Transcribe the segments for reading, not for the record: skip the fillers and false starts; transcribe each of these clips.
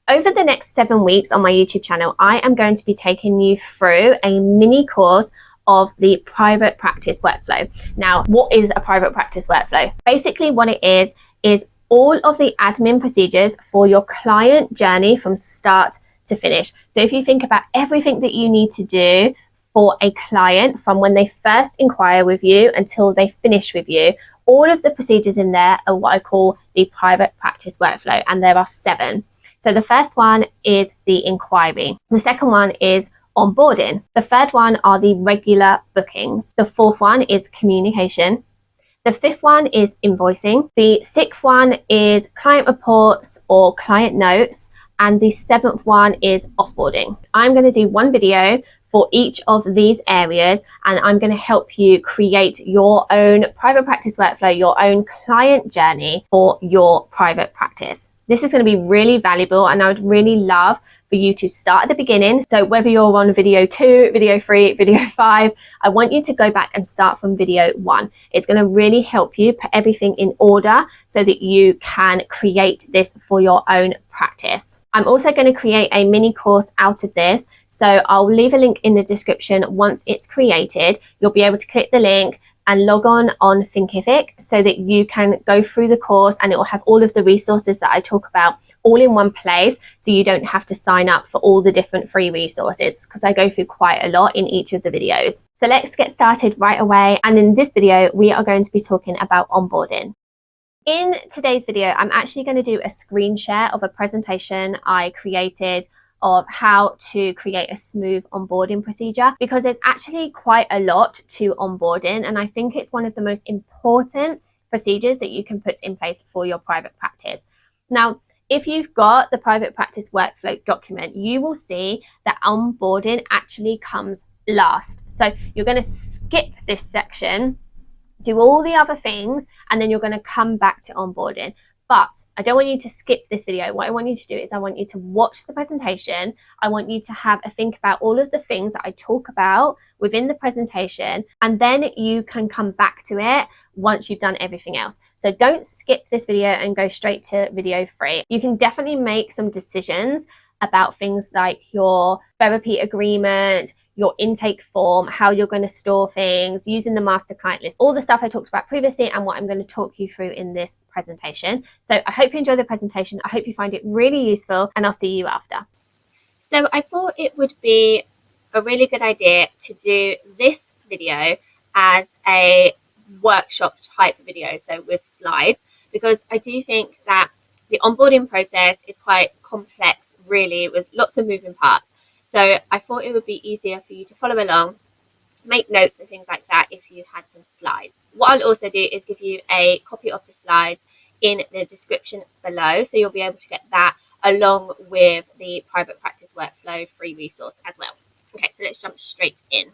Over the next 7 weeks on my YouTube channel, I am going to be taking you through a mini course of the private practice workflow. Now, what is a private practice workflow? Basically, what it is all of the admin procedures for your client journey from start to finish. So if you think about everything that you need to do for a client from when they first inquire with you until they finish with you, all of the procedures in there are what I call the private practice workflow, and there are 7. So the first one is the inquiry. The second one is onboarding. The third one are the regular bookings. The fourth one is communication. The fifth one is invoicing. The sixth one is client reports or client notes. And the seventh one is offboarding. I'm going to do one video for each of these areas, and I'm going to help you create your own private practice workflow, your own client journey for your private practice. This is going to be really valuable, and I would really love for you to start at the beginning. So whether you're on video 2, video 3, video 5, I want you to go back and start from video 1. It's going to really help you put everything in order so that you can create this for your own practice. I'm also going to create a mini course out of this. So I'll leave a link in the description. Once it's created, you'll be able to click the link and log on Thinkific so that you can go through the course, and it will have all of the resources that I talk about all in one place, so you don't have to sign up for all the different free resources, because I go through quite a lot in each of the videos. So let's get started right away. And in this video, we are going to be talking about onboarding. In today's video, I'm actually going to do a screen share of a presentation I created of how to create a smooth onboarding procedure, because there's actually quite a lot to onboarding, and I think it's one of the most important procedures that you can put in place for your private practice. Now, if you've got the private practice workflow document, you will see that onboarding actually comes last. So you're going to skip this section, do all the other things, and then you're going to come back to onboarding. But I don't want you to skip this video. What I want you to do is I want you to watch the presentation. I want you to have a think about all of the things that I talk about within the presentation, and then you can come back to it once you've done everything else. So don't skip this video and go straight to video 3. You can definitely make some decisions about things like your therapy agreement, your intake form, how you're going to store things, using the master client list, all the stuff I talked about previously and what I'm going to talk you through in this presentation. So I hope you enjoy the presentation. I hope you find it really useful, and I'll see you after. So I thought it would be a really good idea to do this video as a workshop type video, so with slides, because I do think that the onboarding process is quite complex, really, with lots of moving parts. So I thought it would be easier for you to follow along, make notes and things like that if you had some slides. What I'll also do is give you a copy of the slides in the description below, so you'll be able to get that along with the private practice workflow free resource as well. Okay, so let's jump straight in.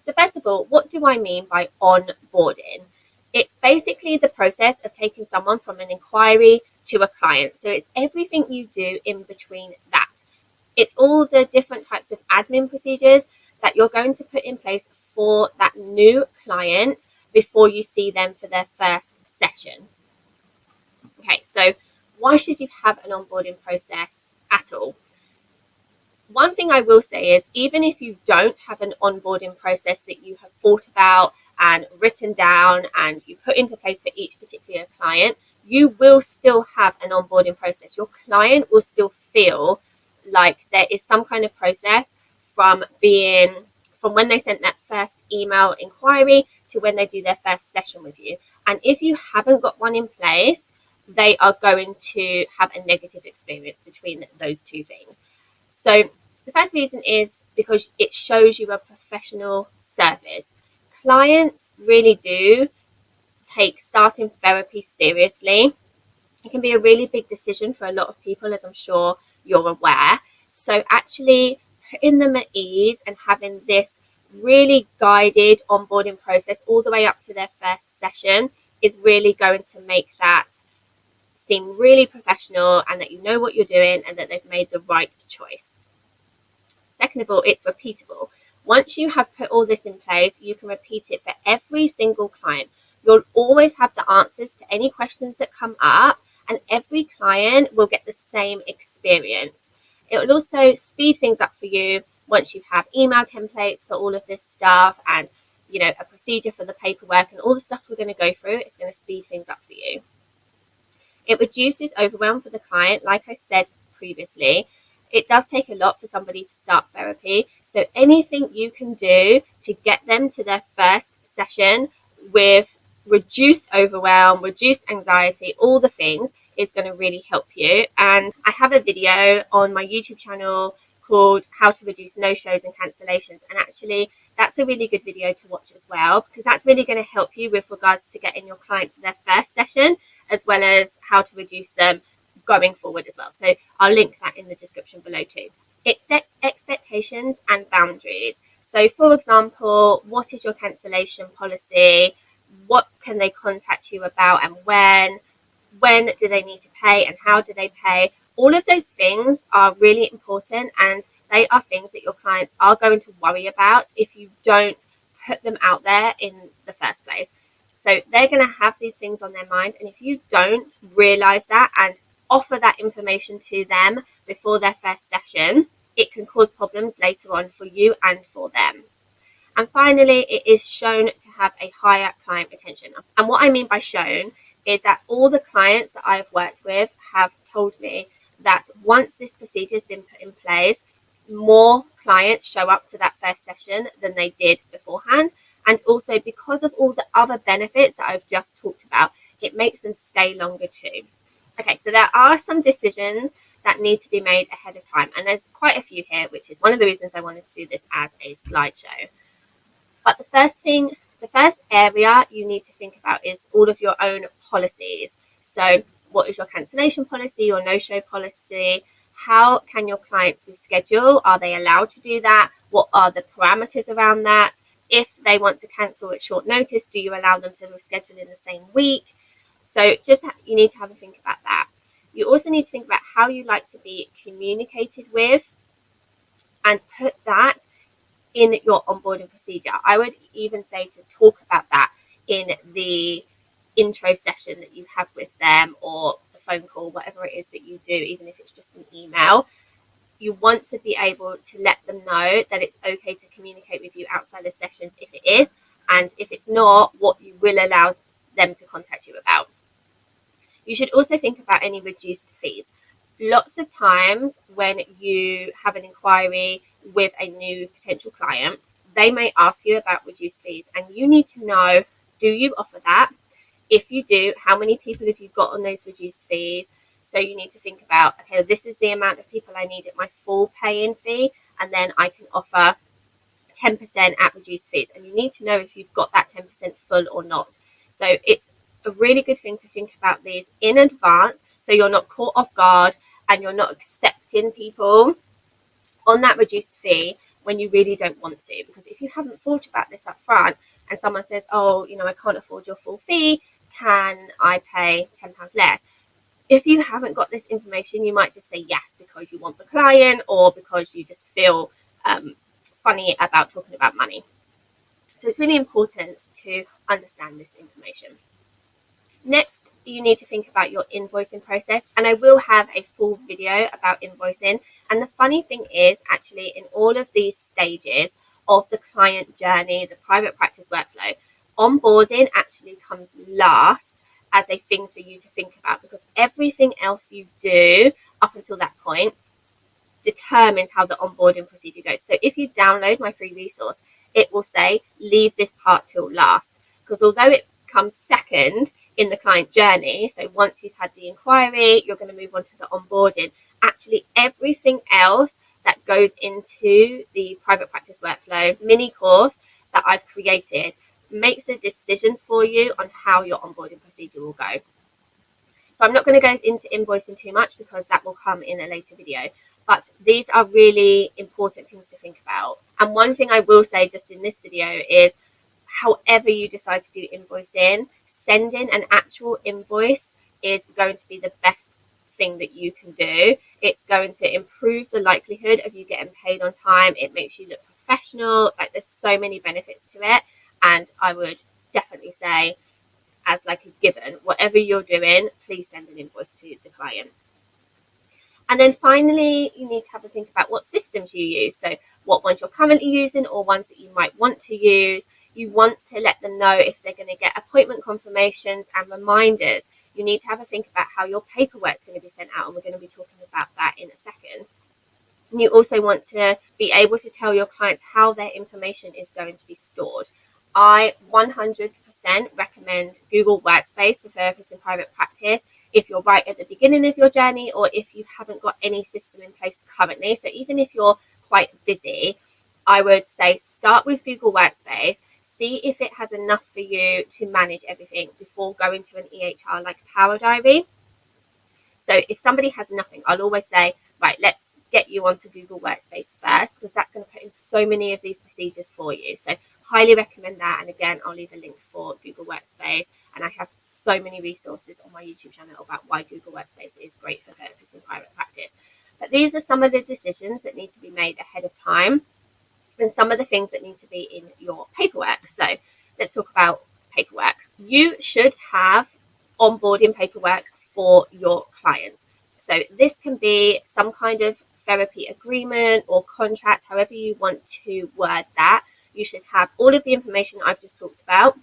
So first of all, what do I mean by onboarding? It's basically the process of taking someone from an inquiry to a client. So it's everything you do in between that. It's all the different types of admin procedures that you're going to put in place for that new client before you see them for their first session. Okay, so why should you have an onboarding process at all? One thing I will say is, even if you don't have an onboarding process that you have thought about and written down and you put into place for each particular client, you will still have an onboarding process. Your client will still feel like there is some kind of process from when they sent that first email inquiry to when they do their first session with you. And if you haven't got one in place, they are going to have a negative experience between those two things. So the first reason is because it shows you a professional service. Clients really do take starting therapy seriously. It can be a really big decision for a lot of people, as I'm sure you're aware. So actually putting them at ease and having this really guided onboarding process all the way up to their first session is really going to make that seem really professional, and that you know what you're doing and that they've made the right choice. Second of all, it's repeatable. Once you have put all this in place, you can repeat it for every single client. You'll always have the answers to any questions that come up, and every client will get the same experience. It will also speed things up for you once you have email templates for all of this stuff, and a procedure for the paperwork and all the stuff we're going to go through. It's going to speed things up for you. It reduces overwhelm for the client. Like I said previously, it does take a lot for somebody to start therapy. So anything you can do to get them to their first session with reduced overwhelm, reduced anxiety, all the things, is going to really help you. And I have a video on my YouTube channel called How to Reduce No-Shows and Cancellations. And actually, that's a really good video to watch as well, because that's really going to help you with regards to getting your clients to their first session, as well as how to reduce them going forward as well. So I'll link that in the description below too. It sets expectations and boundaries. So for example, what is your cancellation policy? What can they contact you about and when? When do they need to pay and how do they pay? All of those things are really important, and they are things that your clients are going to worry about if you don't put them out there in the first place. So they're going to have these things on their mind, and if you don't realize that and offer that information to them before their first session, it can cause problems later on for you and for them. And finally, it is shown to have a higher client retention. And what I mean by shown is that all the clients that I've worked with have told me that once this procedure has been put in place, more clients show up to that first session than they did beforehand. And also, because of all the other benefits that I've just talked about, it makes them stay longer too. Okay, so there are some decisions that need to be made ahead of time. And there's quite a few here, which is one of the reasons I wanted to do this as a slideshow. But the first area you need to think about is all of your own policies. So what is your cancellation policy, your no-show policy? How can your clients reschedule? Are they allowed to do that? What are the parameters around that? If they want to cancel at short notice, do you allow them to reschedule in the same week? So you need to have a think about that. You also need to think about how you like to be communicated with, and put that in your onboarding procedure. I would even say to talk about that in the intro session that you have with them, or the phone call, whatever it is that you do, even if it's just an email. You want to be able to let them know that it's okay to communicate with you outside of sessions if it is, and if it's not, what you will allow them to contact you about. You should also think about any reduced fees. Lots of times when you have an inquiry with a new potential client, they may ask you about reduced fees, and you need to know, do you offer that? If you do, how many people have you got on those reduced fees? So you need to think about, okay, this is the amount of people I need at my full pay-in fee, and then I can offer 10% at reduced fees. And you need to know if you've got that 10% full or not. So it's a really good thing to think about these in advance, so you're not caught off guard and you're not accepting people on that reduced fee when you really don't want to. Because if you haven't thought about this up front and someone says, oh, I can't afford your full fee, can I pay £10 less? If you haven't got this information, you might just say yes because you want the client, or because you just feel funny about talking about money. So it's really important to understand this information. Next, you need to think about your invoicing process, and I will have a full video about invoicing. And the funny thing is, actually, in all of these stages of the client journey, the private practice workflow, onboarding actually comes last as a thing for you to think about, because everything else you do up until that point determines how the onboarding procedure goes. So if you download my free resource, it will say leave this part till last, because although it comes second in the client journey, so once you've had the inquiry, you're going to move on to the onboarding, actually everything else that goes into the private practice workflow mini course that I've created makes the decisions for you on how your onboarding procedure will go. So I'm not going to go into invoicing too much because that will come in a later video, but these are really important things to think about. And one thing I will say just in this video is, however you decide to do invoicing, sending an actual invoice is going to be the best thing that you can do. It's going to improve the likelihood of you getting paid on time. It makes you look professional. Like, there's so many benefits to it. And I would definitely say, as like a given, whatever you're doing, please send an invoice client. And then finally, you need to have a think about what systems you use. So what ones you're currently using or ones that you might want to use. You want to let them know if they're going to get appointment confirmations and reminders. You need to have a think about how your paperwork is going to be sent out, and we're going to be talking about that in a second. And you also want to be able to tell your clients how their information is going to be stored. I 100% recommend Google Workspace for therapists in private practice if you're right at the beginning of your journey, or if you haven't got any system in place currently. So even if you're quite busy, I would say start with Google Workspace. See if it has enough for you to manage everything before going to an EHR like Power Diary. So if somebody has nothing, I'll always say, right, let's get you onto Google Workspace first, because that's going to put in so many of these procedures for you. So highly recommend that. And again, I'll leave a link for Google Workspace. And I have so many resources on my YouTube channel about why Google Workspace is great for therapists in private practice. But these are some of the decisions that need to be made ahead of time, and some of the things that need to be in your paperwork. So let's talk about paperwork. You should have onboarding paperwork for your clients. So this can be some kind of therapy agreement or contract, however you want to word that. You should have all of the information I've just talked about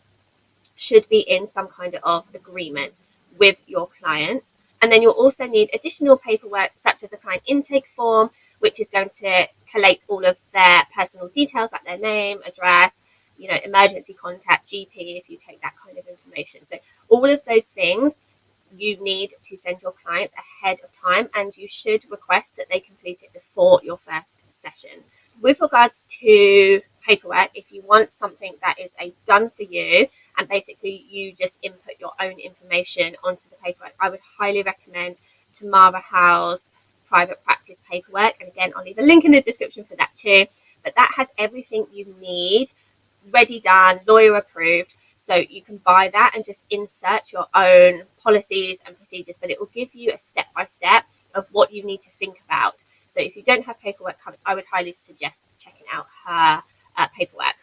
should be in some kind of agreement with your clients. And then you'll also need additional paperwork, such as a client intake form, which is going to collate all of their personal details, like their name, address, emergency contact, GP, if you take that kind of information. So all of those things you need to send your clients ahead of time, and you should request that they complete it before your first session. With regards to paperwork, if you want something that is a done for you, and basically you just input your own information onto the paperwork, I would highly recommend Tamara Howe's private practice paperwork. And again, I'll leave a link in the description for that too. But that has everything you need ready, done, lawyer approved. So you can buy that and just insert your own policies and procedures, but it will give you a step-by-step of what you need to think about. So if you don't have paperwork covered, I would highly suggest checking out her paperwork.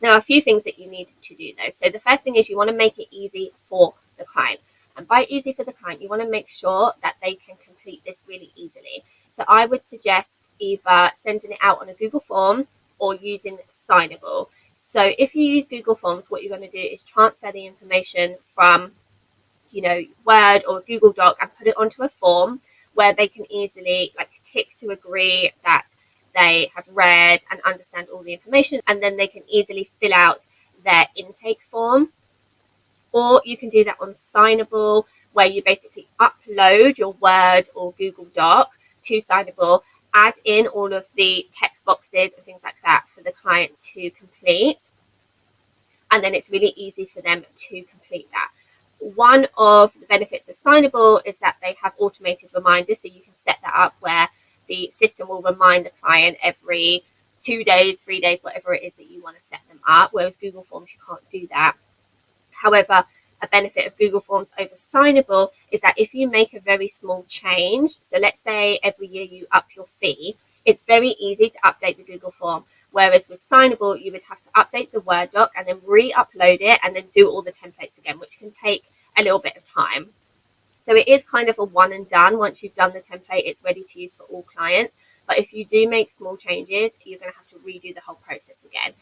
Now, a few things that you need to do though. So the first thing is you want to make it easy for the client. And by easy for the client, you want to make sure that they can complete this really easily. So I would suggest either sending it out on a Google form or using Signable. So if you use Google Forms, what you're going to do is transfer the information from, Word or Google Doc and put it onto a form where they can easily tick to agree that they have read and understand all the information, and then they can easily fill out their intake form. Or you can do that on Signable, where you basically upload your Word or Google Doc to Signable, add in all of the text boxes and things like that for the client to complete, and then it's really easy for them to complete that. One of the benefits of Signable is that they have automated reminders, so you can set that up where the system will remind the client every 2 days, 3 days, whatever it is that you want to set them up, whereas Google Forms, you can't do that. However, a benefit of Google Forms over Signable is that if you make a very small change, so let's say every year you up your fee, it's very easy to update the Google form. Whereas with Signable, you would have to update the Word doc and then re-upload it and then do all the templates again, which can take a little bit of time. So it is kind of a one and done. Once you've done the template, it's ready to use for all clients. But if you do make small changes, you're going to have to redo the whole process again.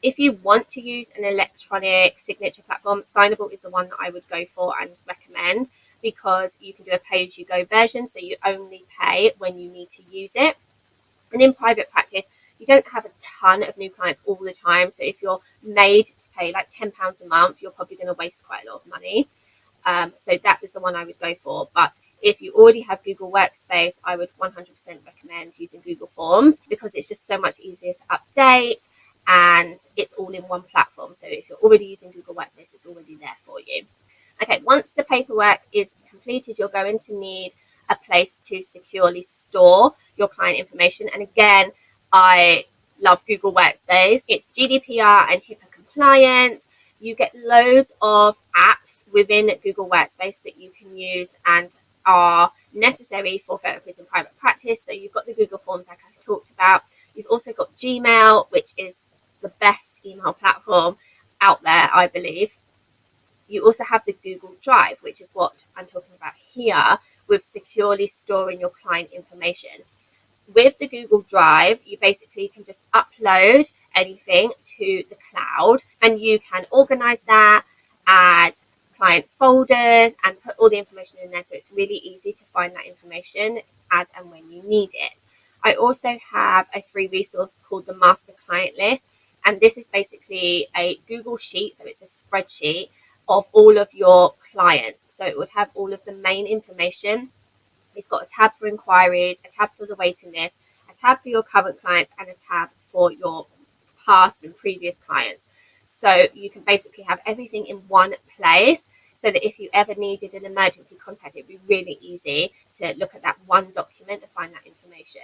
If you want to use an electronic signature platform, Signable is the one that I would go for and recommend, because you can do a pay-as-you-go version, so you only pay when you need to use it. And in private practice, you don't have a ton of new clients all the time. So if you're made to pay like £10 a month, you're probably going to waste quite a lot of money. So that is the one I would go for. But if you already have Google Workspace, I would 100% recommend using Google Forms, because it's just so much easier to update and it's all in one platform. So if you're already using Google Workspace, it's already there for you. Okay, once the paperwork is completed, you're going to need a place to securely store your client information. And again, I love Google Workspace. It's GDPR and HIPAA compliant. You get loads of apps within Google Workspace that you can use and are necessary for therapists in private practice. So you've got the Google Forms like I talked about. You've also got Gmail, which is the best email platform out there, I believe. You also have the Google Drive, which is what I'm talking about here, with securely storing your client information. With the Google Drive, you basically can just upload anything to the cloud, and you can organize that, add client folders, and put all the information in there, so it's really easy to find that information as and when you need it. I also have a free resource called the Master Client List, and this is basically a Google Sheet, so it's a spreadsheet of all of your clients. So it would have all of the main information. It's got a tab for inquiries, a tab for the waiting list, a tab for your current clients, and a tab for your past and previous clients. So you can basically have everything in one place, so that if you ever needed an emergency contact, it'd be really easy to look at that one document and find that information.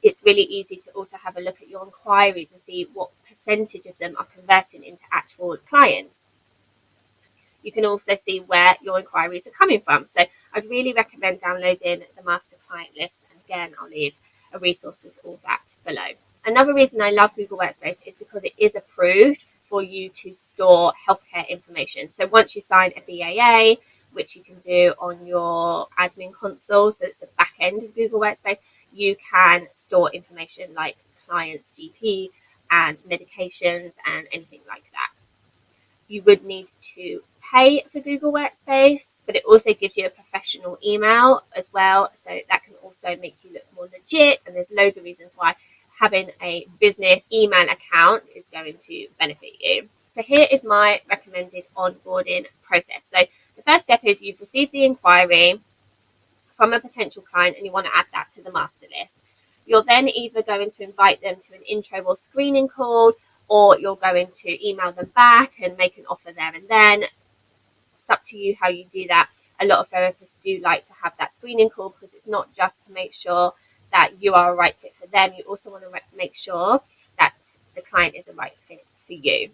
It's really easy to also have a look at your inquiries and see what percentage of them are converting into actual clients. You can also see where your inquiries are coming from. So I'd really recommend downloading the Master Client List. And again, I'll leave a resource with all that below. Another reason I love Google Workspace is because it is approved for you to store healthcare information. So once you sign a BAA, which you can do on your admin console, so it's the back end of Google Workspace, you can store information like clients' GP and medications and anything like that. You would need to pay for Google Workspace, but it also gives you a professional email as well, so that can also make you look more legit, and there's loads of reasons why having a business email account is going to benefit you. So here is my recommended onboarding process. So the first step is you've received the inquiry from a potential client and you want to add that to the master list. You're then either going to invite them to an intro or screening call, or you're going to email them back and make an offer there and then. It's up to you how you do that. A lot of therapists do like to have that screening call because it's not just to make sure that you are a right fit for them. You also want to make sure that the client is a right fit for you.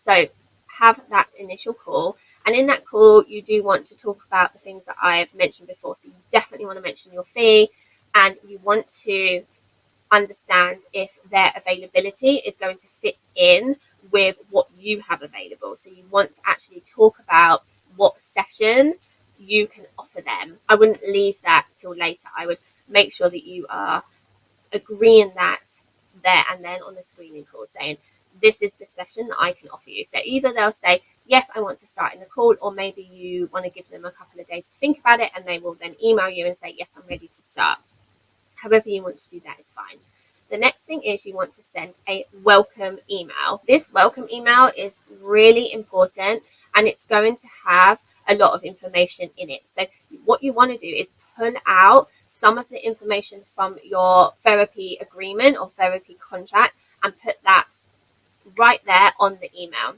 So have that initial call, and in that call you do want to talk about the things that I've mentioned before. So you definitely want to mention your fee, and you want to understand if their availability is going to fit in with what you have available. So you want to actually talk about what session you can offer them. I wouldn't leave that till later. I would make sure that you are agreeing that there and then on the screening call, saying this is the session that I can offer you. So either they'll say yes, I want to start in the call, or maybe you want to give them a couple of days to think about it, and they will then email you and say yes, I'm ready to start. However you want to do that is fine. The next thing is you want to send a welcome email. This welcome email is really important, and it's going to have a lot of information in it. So what you want to do is pull out some of the information from your therapy agreement or therapy contract and put that right there on the email.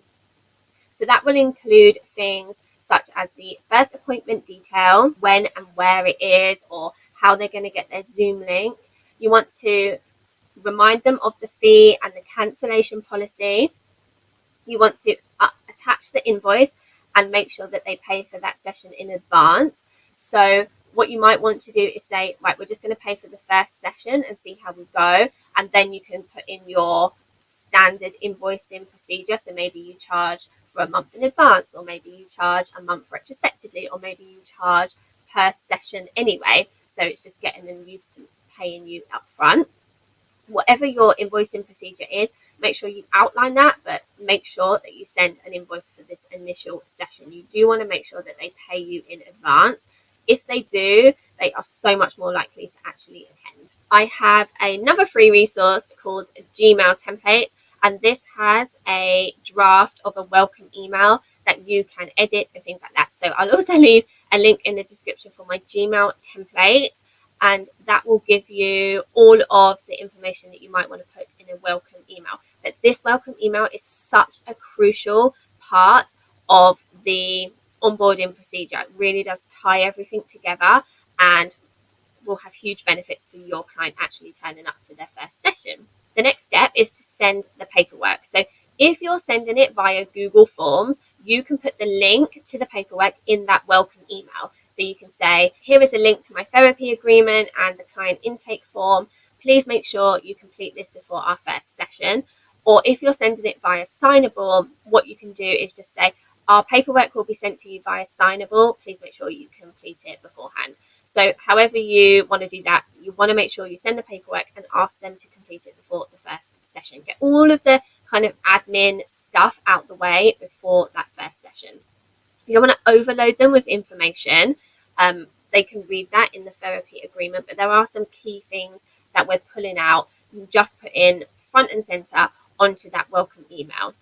So that will include things such as the first appointment detail, when and where it is, or how they're going to get their Zoom link. You want to remind them of the fee and the cancellation policy. You want to attach the invoice and make sure that they pay for that session in advance. So what you might want to do is say, right, we're just going to pay for the first session and see how we go, and then you can put in your standard invoicing procedure. So maybe you charge for a month in advance, or maybe you charge a month retrospectively, or maybe you charge per session anyway. So it's just getting them used to paying you up front. Whatever your invoicing procedure is, make sure you outline that, but make sure that you send an invoice for this initial session. You do want to make sure that they pay you in advance. If they do, they are so much more likely to actually attend. I have another free resource called Gmail Templates, and this has a draft of a welcome email that you can edit and things like that. So I'll also leave a link in the description for my Gmail templates, and that will give you all of the information that you might want to put in a welcome email. But this welcome email is such a crucial part of the onboarding procedure. It really does tie everything together and will have huge benefits for your client actually turning up to their first session. The next step is to send the paperwork. So if you're sending it via Google Forms, you can put the link to the paperwork in that welcome email. So you can say, here is a link to my therapy agreement and the client intake form. Please make sure you complete this before our first session. Or if you're sending it via Signable, what you can do is just say, our paperwork will be sent to you via Signable. Please make sure you complete it beforehand. So however you want to do that, you want to make sure you send the paperwork and ask them to complete it before the first session. Get all of the kind of admin stuff out the way before that first session. You don't want to overload them with information. They can read that in the therapy agreement, but there are some key things that we're pulling out and just put in front and center onto that welcome email.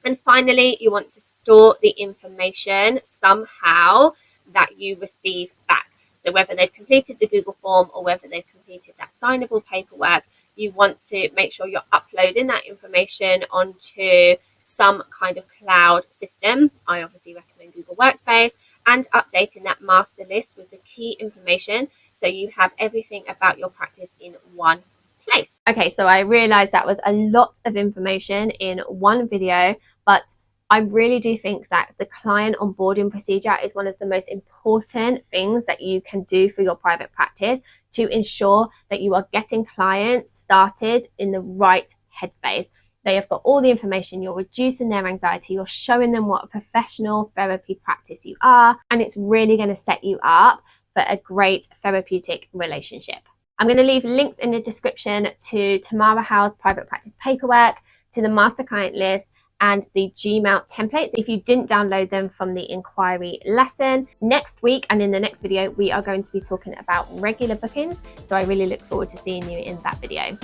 And finally, you want to store the information somehow that you receive back. So whether they've completed the Google form or whether they've completed that signable paperwork, you want to make sure you're uploading that information onto some kind of cloud system. I obviously recommend Google Workspace, and updating that master list with the key information so you have everything about your practice in one place. Okay, so I realized that was a lot of information in one video, but I really do think that the client onboarding procedure is one of the most important things that you can do for your private practice to ensure that you are getting clients started in the right headspace. They have got all the information, you're reducing their anxiety, you're showing them what a professional therapy practice you are, and it's really going to set you up for a great therapeutic relationship. I'm going to leave links in the description to Tamara Howe's private practice paperwork, to the master client list, and the Gmail templates if you didn't download them from the inquiry lesson. Next week and in the next video, we are going to be talking about regular bookings. So I really look forward to seeing you in that video.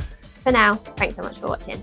For now, thanks so much for watching.